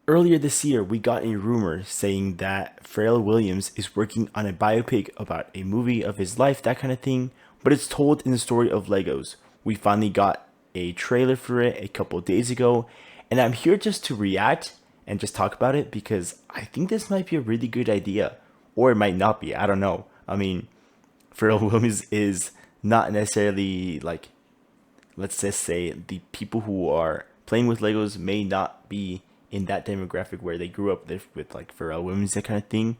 Earlier this year, we got a rumor saying that Pharrell Williams is working on a biopic about a movie of his life, that kind of thing, but it's told in the story of Legos. We finally got a trailer for it a couple of days ago, and I'm here just to react and just talk about it because I think this might be a really good idea, or it might not be. I don't know. I mean, Pharrell Williams is not necessarily like, let's just say the people who are playing with Legos may not be in that demographic where they grew up with like Pharrell Williams, that kind of thing.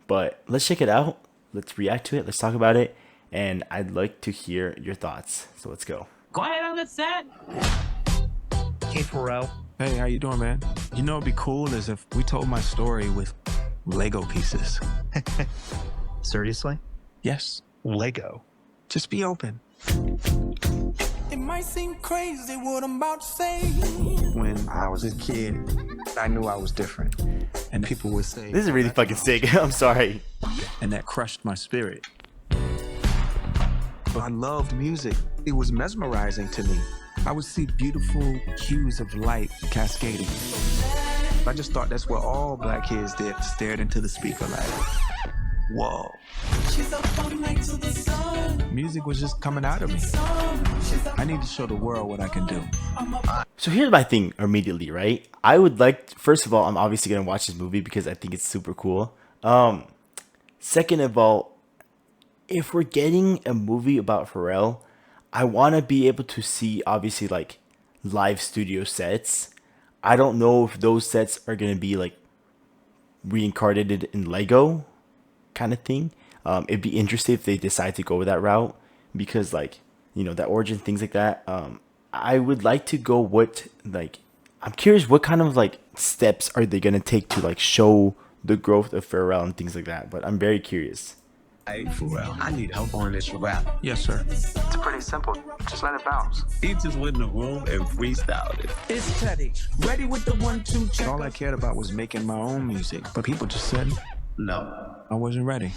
But let's check it out. Let's react to it. Let's talk about it. And I'd like to hear your thoughts. So let's go. Quiet on the set. Hey, Pharrell. Hey, how you doing, man? You know, it'd be cool is if we told my story with Lego pieces. Seriously? Yes. Lego. Just be open. It might seem crazy what I'm about to say. When I was a kid, I knew I was different. And people would say... This is really fucking sick. I'm sorry. And that crushed my spirit. But I loved music. It was mesmerizing to me. I would see beautiful hues of light cascading. I just thought that's what all black kids did, stared into the speaker like, whoa. Music was just coming out of me. I need to show the world what I can do. So here's my thing immediately, right? I would like, first of all, I'm obviously going to watch this movie because I think it's super cool. Second of all, if we're getting a movie about Pharrell, I want to be able to see, obviously, like, live studio sets. I don't know if those sets are going to be, like, reincarnated in Lego kind of thing. It'd be interesting if they decide to go with that route because, like, you know, that origin, things like that. I would like to go what, like, I'm curious what kind of, like, steps are they going to take to, like, show the growth of Pharrell and things like that. But I'm very curious. Hey, Pharrell, I need help on this rap. Yes, sir. It's pretty simple. Just let it bounce. He just went in the room and freestyled it. It's Teddy, ready with the 1-2 check. All I cared about was making my own music. But people just said No. I wasn't ready.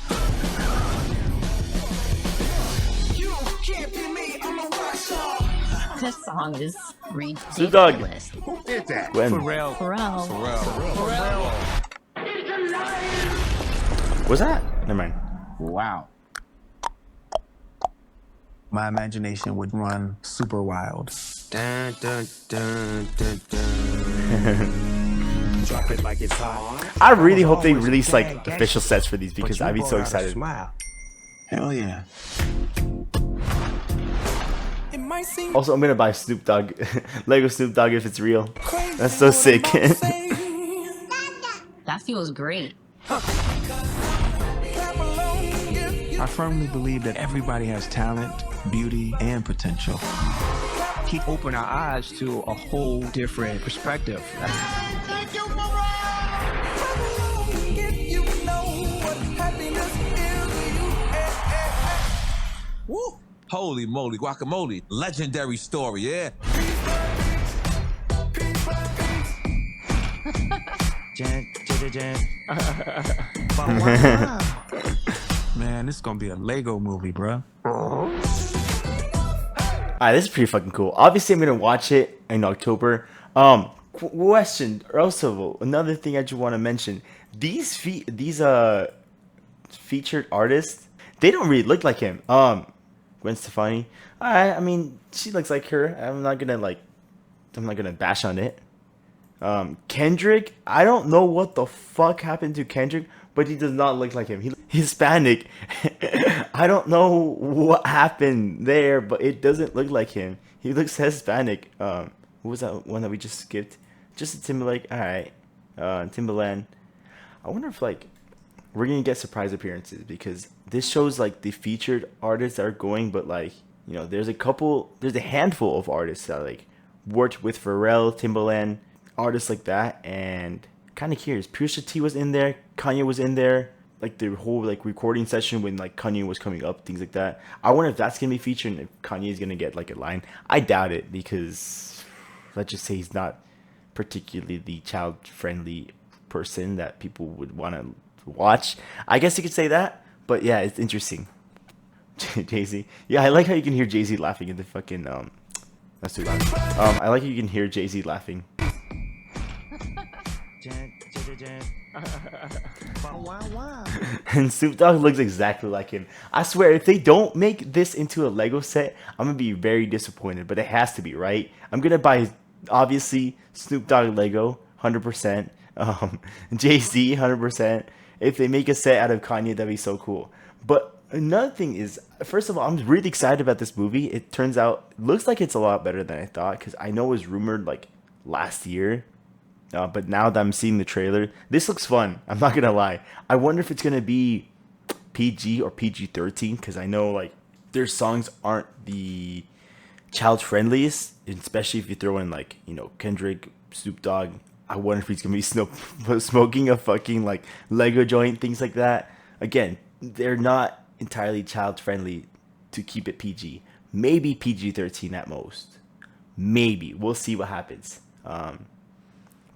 You can't be me, I'm a rock star. This song is Snoop Dogg. ridiculous. Who did that? Gwen. Pharrell. Pharrell. What's that? Never mind. Wow. My imagination would run super wild. Dun, dun, dun, dun, dun. Drop it like it's hot. I really hope they release, like, official sets for these because I'd be so excited. Smile. Hell yeah. It might seem Also, I'm going to buy Snoop Dogg, Lego Snoop Dogg if it's real. crazy. That's so what I'm sick. about to say. That feels great. Clap along if you I firmly believe that everybody has talent, beauty, and potential. Keep open our eyes to a whole different perspective. clap along if you know what happiness is to you. Woo! Holy moly, guacamole. Legendary story, yeah? Man, this is gonna be a Lego movie, bruh. Alright, this is pretty fucking cool. Obviously, I'm gonna watch it in October. Question. Also, another thing I just want to mention: these featured artists, they don't really look like him. Gwen Stefani. Alright, I mean, she looks like her. I'm not gonna bash on it. Kendrick, I don't know what the fuck happened to Kendrick, but he does not look like him. He's Hispanic. I don't know what happened there, but it doesn't look like him. He looks Hispanic. Who was that one that we just skipped? Justin Timberlake. All right. Timberland. I wonder if, like, we're gonna get surprise appearances because this shows, like, the featured artists that are going, but, like, you know, there's a handful of artists that, like, worked with Pharrell, Timberland, artists like that, and kind of curious. Pusha T was in there, Kanye was in there, like the whole, like, recording session when, like, Kanye was coming up, things like that. I wonder if that's gonna be featured and if Kanye is gonna get, like, a line. I doubt it because let's just say he's not particularly the child friendly person that people would want to watch. I guess you could say that, but yeah, it's interesting. Jay-Z, yeah, I like how you can hear Jay-Z laughing in the fucking that's too loud. I like how you can hear Jay-Z laughing. And Snoop Dogg looks exactly like him. I swear, if they don't make this into a Lego set, I'm gonna be very disappointed. But it has to be, right? I'm gonna buy, obviously, Snoop Dogg Lego, 100%. Jay-Z, 100%. If they make a set out of Kanye, that'd be so cool. But another thing is, first of all, I'm really excited about this movie. It turns out, looks like it's a lot better than I thought, because I know it was rumored like last year. But now that I'm seeing the trailer, this looks fun. I'm not gonna lie. I wonder if it's gonna be PG or PG-13, because I know like their songs aren't the child friendliest, especially if you throw in like, you know, Kendrick, Snoop Dogg. I wonder if he's gonna be smoking a fucking like Lego joint, things like that. Again, they're not entirely child friendly to keep it PG. Maybe PG-13 at most. Maybe we'll see what happens.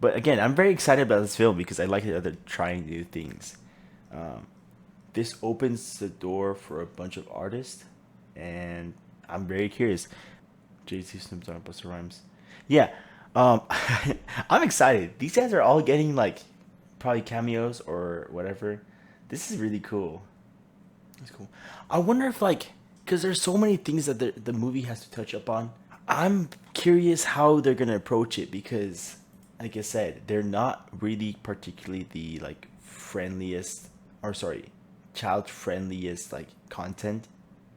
But again, I'm very excited about this film because I like that they're trying new things. This opens the door for a bunch of artists, and I'm very curious. Jay-Z, Snoop Dogg, Busta Rhymes. Yeah, I'm excited. These guys are all getting like probably cameos or whatever. This is really cool. That's cool. I wonder if like, because there's so many things that the movie has to touch up on. I'm curious how they're gonna approach it because, like I said, they're not really particularly the like friendliest, or sorry, child friendliest like content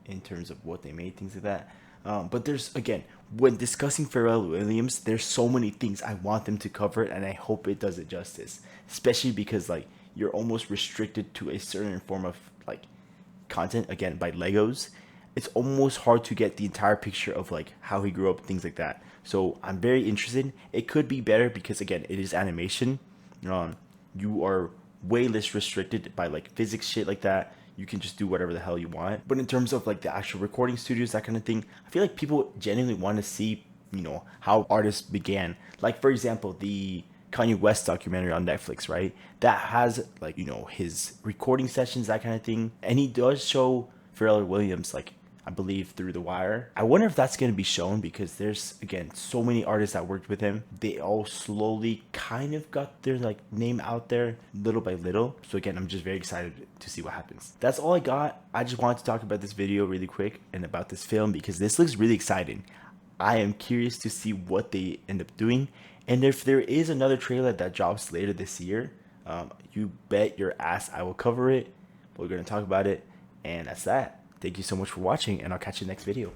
in terms of what they made, things like that. But there's, again, when discussing Pharrell Williams, there's so many things I want them to cover, and I hope it does it justice. Especially because like you're almost restricted to a certain form of like content, again, by Legos. It's almost hard to get the entire picture of like how he grew up, things like that. So I'm very interested. It could be better because, again, it is animation. You are way less restricted by like physics shit like that. You can just do whatever the hell you want. But in terms of like the actual recording studios, that kind of thing, I feel like people genuinely want to see, you know, how artists began. Like, for example, the Kanye West documentary on Netflix, right? That has like, you know, his recording sessions, that kind of thing. And he does show Pharrell Williams, like, I believe, through The Wire. I wonder if that's going to be shown because there's, again, so many artists that worked with him. They all slowly kind of got their like name out there little by little. So again, I'm just very excited to see what happens. That's all I got. I just wanted to talk about this video really quick and about this film because this looks really exciting. I am curious to see what they end up doing. And if there is another trailer that drops later this year, you bet your ass I will cover it. We're going to talk about it. And that's that. Thank you so much for watching, and I'll catch you next video.